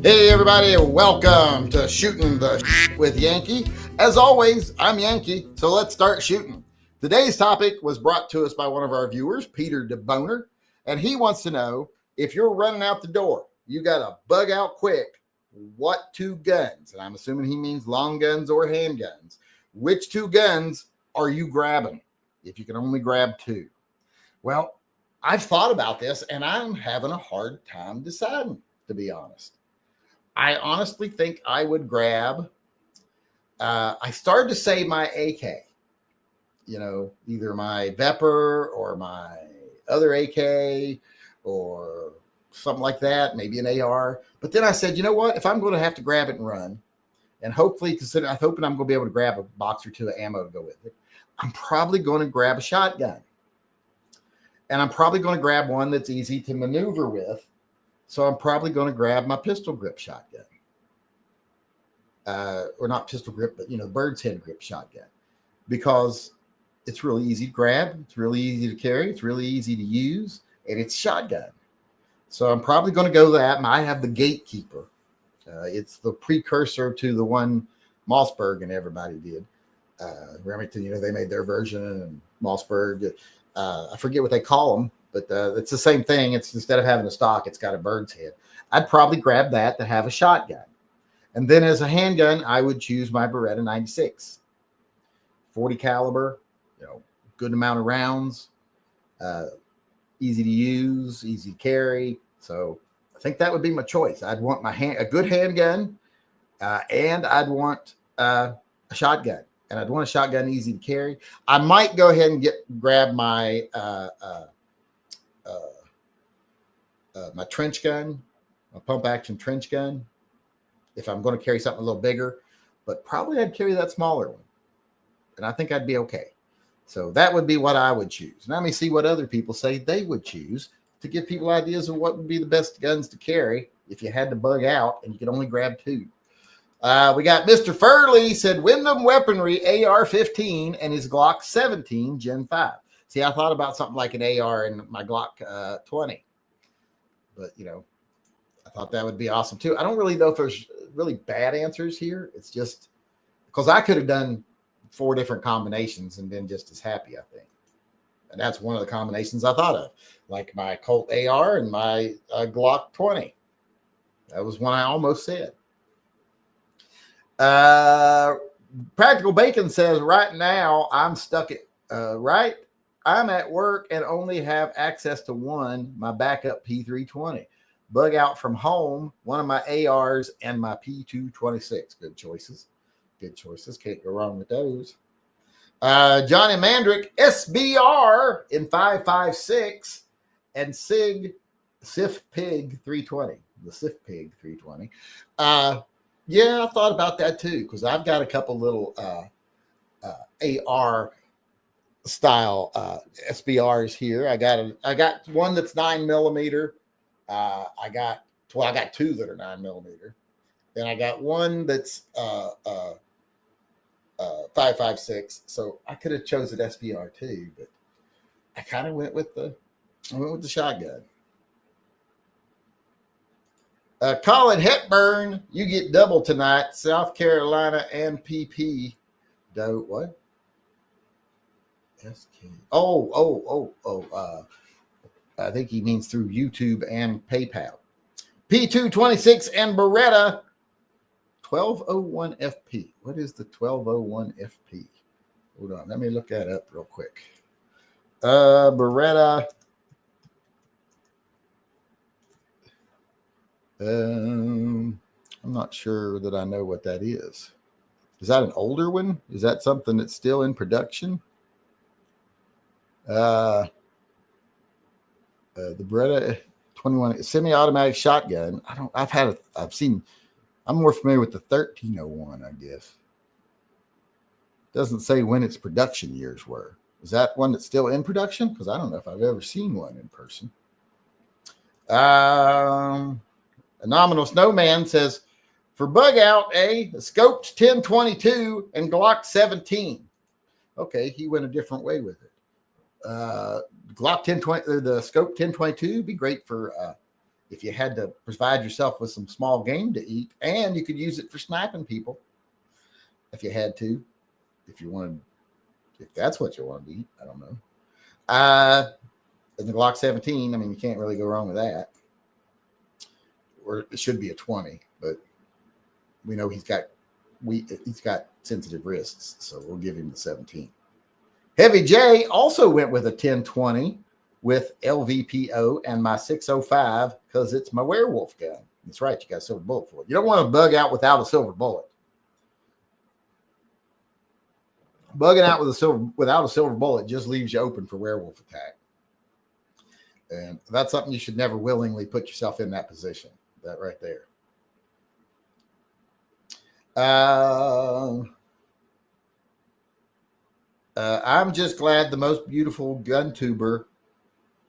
Hey everybody, welcome to Shooting the with Yankee. As always, I'm Yankee, so let's start shooting. Today's topic was brought to us by one of our viewers, Peter DeBoner, and he wants to know if you're running out the door, you got to bug out quick, what two guns, and I'm assuming he means long guns or handguns, which two guns are you grabbing if you can only grab two? Well, I've thought about this and I'm having a hard time deciding, to be honest. I honestly think I would grab, I started to say my AK, either my Vepr or my other AK or something like that, maybe an AR. But then I said, you know what? If I'm going to have to grab it and run, and hopefully I'm hoping I'm going to be able to grab a box or two of ammo to go with it, I'm probably going to grab a shotgun. And I'm probably going to grab one that's easy to maneuver with. So I'm probably going to grab my pistol grip shotgun. Or not pistol grip, but, bird's head grip shotgun. Because it's really easy to grab. It's really easy to carry. It's really easy to use. And it's shotgun. So I'm probably going to go that. I have the Gatekeeper. It's the precursor to the one Mossberg and everybody did. Remington, they made their version. And Mossberg, I forget what they call them. But it's the same thing. It's instead of having a stock, it's got a bird's head. I'd probably grab that to have a shotgun. And then as a handgun, I would choose my Beretta 96. 40 caliber, good amount of rounds, easy to use, easy to carry. So I think that would be my choice. I'd want a good handgun, and I'd want a shotgun. And I'd want a shotgun easy to carry. I might go ahead and grab my my trench gun, my pump action trench gun, if I'm going to carry something a little bigger, but probably I'd carry that smaller one. And I think I'd be okay. So that would be what I would choose. Now let me see what other people say they would choose to give people ideas of what would be the best guns to carry if you had to bug out and you could only grab two. We got Mr. Furley said Wyndham Weaponry AR-15 and his Glock 17 Gen 5. See, I thought about something like an AR and my Glock 20. But, I thought that would be awesome too. I don't really know if there's really bad answers here. It's just because I could have done 4 different combinations and been just as happy, I think. And that's one of the combinations I thought of, like my Colt AR and my Glock 20. That was one I almost said. Practical Bacon says, right now I'm stuck at, I'm at work and only have access to one, my backup P320. Bug out from home, one of my ARs, and my P226. Good choices. Good choices. Can't go wrong with those. Johnny Mandrick, SBR in 5.56, and Sif Pig 320. The Sif Pig 320. Yeah, I thought about that too, because I've got a couple little AR style SBRs here. I got one that's 9mm. I got 2 that are 9mm. Then I got one that's 5.56. So I could have chosen SBR too, but I kind of went with the shotgun. Colin Hepburn, you get double tonight. South Carolina and PP. What? SK. I think he means through YouTube and PayPal. P226 and Beretta 1201 FP. What is the 1201 FP? Hold on, let me look that up real quick. Beretta. I'm not sure that I know what that is. Is that an older one? Is that something that's still in production? The Beretta 21 semi-automatic shotgun. I'm more familiar with the 1301, I guess. Doesn't say when its production years were. Is that one that's still in production? Because I don't know if I've ever seen one in person. A Nominal Snowman says, for bug out, a scoped 1022 and Glock 17. Okay, he went a different way with it. Glock 1020, the scope 1022 be great for if you had to provide yourself with some small game to eat, and you could use it for sniping people if you had to, if you wanted, if that's what you wanted to eat. I don't know. And the Glock 17, I mean, you can't really go wrong with that. Or it should be a 20, but we know he's got sensitive wrists, so we'll give him the 17. Heavy J also went with a 1020 with LVPO and my 605 because it's my werewolf gun. That's right, you got a silver bullet for it. You don't want to bug out without a silver bullet. Bugging out without a silver bullet just leaves you open for werewolf attack. And that's something you should never willingly put yourself in that position. That right there. I'm just glad the most beautiful gun tuber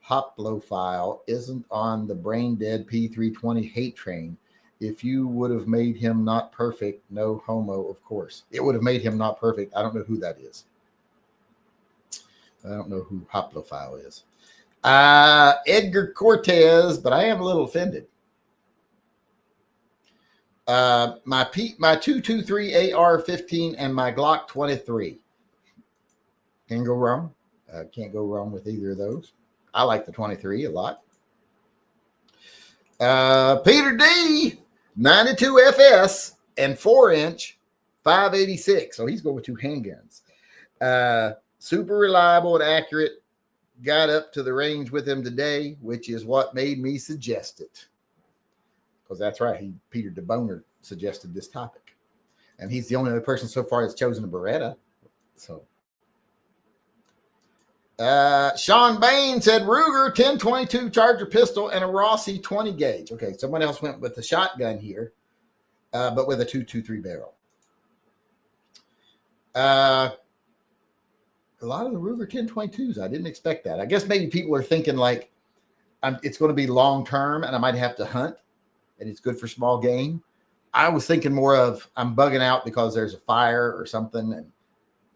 hoplophile isn't on the brain dead P320 hate train. If you would have made him not perfect, no homo, of course. It would have made him not perfect. I don't know who that is. I don't know who hoplophile is. Edgar Cortez, but I am a little offended. My 223 AR-15 and my Glock 23. Can't go wrong. Can't go wrong with either of those. I like the 23 a lot. Peter D, 92 FS and 4-inch 586. So he's going with two handguns. Super reliable and accurate. Got up to the range with him today, which is what made me suggest it. Because that's right. Peter DeBoner suggested this topic. And he's the only other person so far that's chosen a Beretta. So Sean Bain said Ruger 1022 Charger pistol and a Rossi 20 gauge. Okay, someone else went with the shotgun here, but with a 223 barrel. A lot of the Ruger 1022s, I didn't expect that. I guess maybe people are thinking like it's going to be long term and I might have to hunt and it's good for small game. I was thinking more of I'm bugging out because there's a fire or something and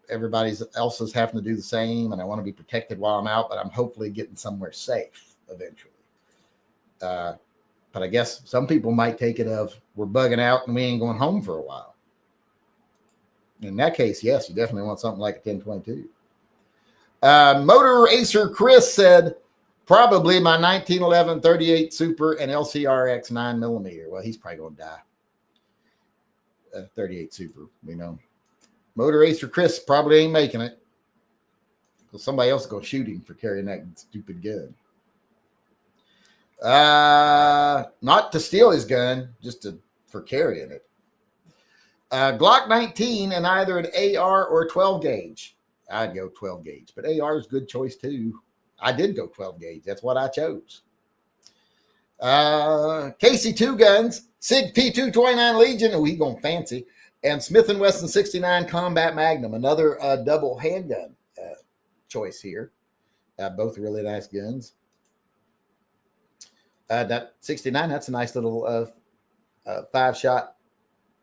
everybody else is having to do the same, and I want to be protected while I'm out, but I'm hopefully getting somewhere safe eventually. But I guess some people might take it of we're bugging out and we ain't going home for a while. In that case, yes, you definitely want something like a 1022. Motor Acer Chris said probably my 1911 38 Super and LCRX 9mm. Well, he's probably going to die. 38 Super, we know. Motor Acer Chris probably ain't making it because somebody else is going to shoot him for carrying that stupid gun. Not to steal his gun, just for carrying it. Glock 19 and either an AR or 12 gauge. I'd go 12 gauge, but AR is a good choice too. I did go 12 gauge. That's what I chose. Casey Two Guns, SIG P229 Legion. Oh, he going fancy. And Smith & Wesson 69 Combat Magnum, another double handgun choice here. Both really nice guns. That 69, that's a nice little 5-shot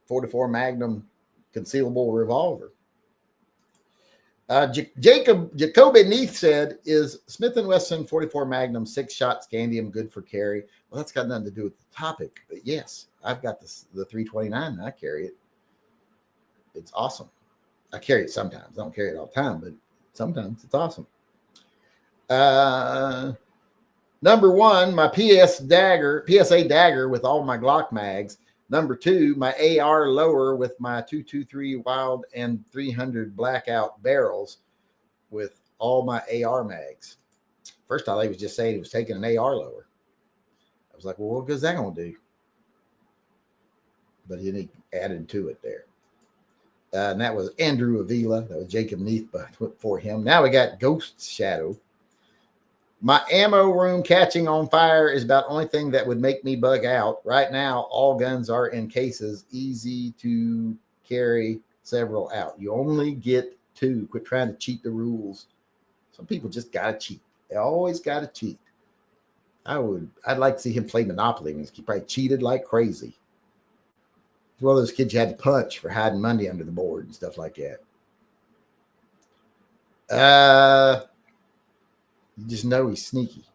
44 Magnum concealable revolver. Jacoby Neath said, is Smith & Wesson 44 Magnum 6-shot Scandium good for carry? Well, that's got nothing to do with the topic, but yes, I've got the 329 and I carry it. It's awesome. I carry it sometimes. I don't carry it all the time, but sometimes it's awesome. Number one, my PSA dagger with all my Glock mags. Number two, my AR lower with my 223 Wild and 300 blackout barrels with all my AR mags. First, I thought he was just saying he was taking an AR lower. I was like, well, what is that going to do? But he added to it there. And that was Andrew Avila. That was Jacob Neath for him. Now we got Ghost Shadow. My ammo room catching on fire is about the only thing that would make me bug out. Right now, all guns are in cases. Easy to carry several out. You only get 2. Quit trying to cheat the rules. Some people just got to cheat. They always got to cheat. I'd like to see him play Monopoly. He probably cheated like crazy. He's one of those kids you had to punch for hiding money under the board and stuff like that. You just know he's sneaky.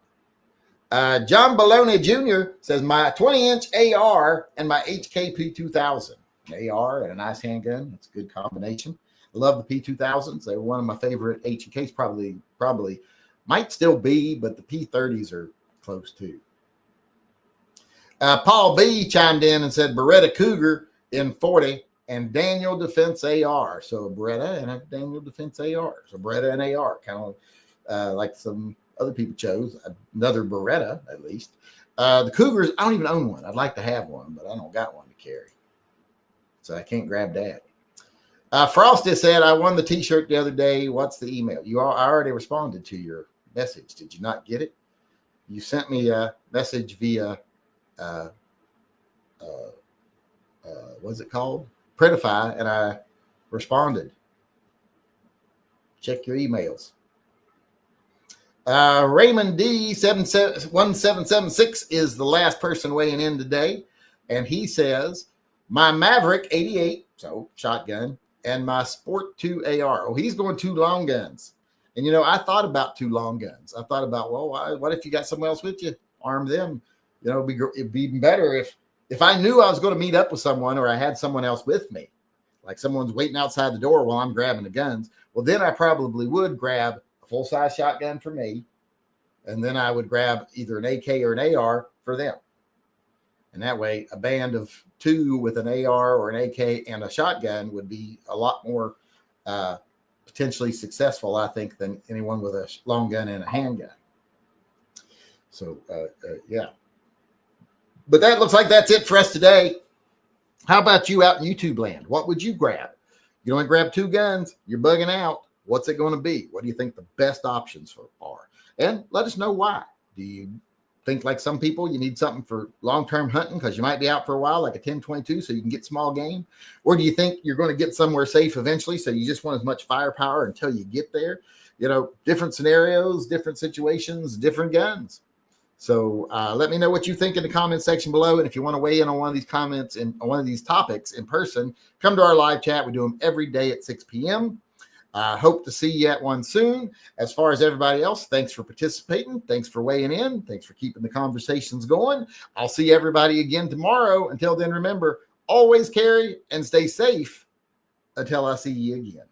John Baloney Jr. says, my 20-inch AR and my HKP 2000. An AR and a nice handgun. That's a good combination. I love the P2000s. They were one of my favorite HKs, probably might still be, but the P30s are close too. Paul B chimed in and said, Beretta Cougar in 40 and Daniel Defense AR. So a Beretta and a Daniel Defense AR. So Beretta and AR, kind of like some other people chose. Another Beretta, at least. The Cougars, I don't even own one. I'd like to have one, but I don't got one to carry. So I can't grab that. Frosty said, I won the t-shirt the other day. What's the email? I already responded to your message. Did you not get it? You sent me a message via, what's it called? Printify, and I responded. Check your emails. Raymond D 1776 is the last person weighing in today, and he says, my Maverick 88, so shotgun, and my Sport 2 AR. Oh, he's going 2 long guns. And, I thought about 2 long guns. I thought about, well, what if you got someone else with you? Arm them. It'd be even better if I knew I was going to meet up with someone or I had someone else with me, like someone's waiting outside the door while I'm grabbing the guns. Well, then I probably would grab a full-size shotgun for me, and then I would grab either an AK or an AR for them. And that way, a band of 2 with an AR or an AK and a shotgun would be a lot more potentially successful, I think, than anyone with a long gun and a handgun. So, yeah. But that looks like that's it for us today. How about you out in YouTube land? What would you grab? You only grab 2 guns. You're bugging out. What's it going to be? What do you think the best options are? And let us know why. Do you think like some people, you need something for long-term hunting because you might be out for a while, like a 10-22, so you can get small game? Or do you think you're going to get somewhere safe eventually, so you just want as much firepower until you get there? Different scenarios, different situations, different guns. So let me know what you think in the comment section below. And if you want to weigh in on one of these comments and on one of these topics in person, come to our live chat. We do them every day at 6 p.m. Hope to see you at one soon. As far as everybody else, thanks for participating. Thanks for weighing in. Thanks for keeping the conversations going. I'll see everybody again tomorrow. Until then, remember, always carry and stay safe until I see you again.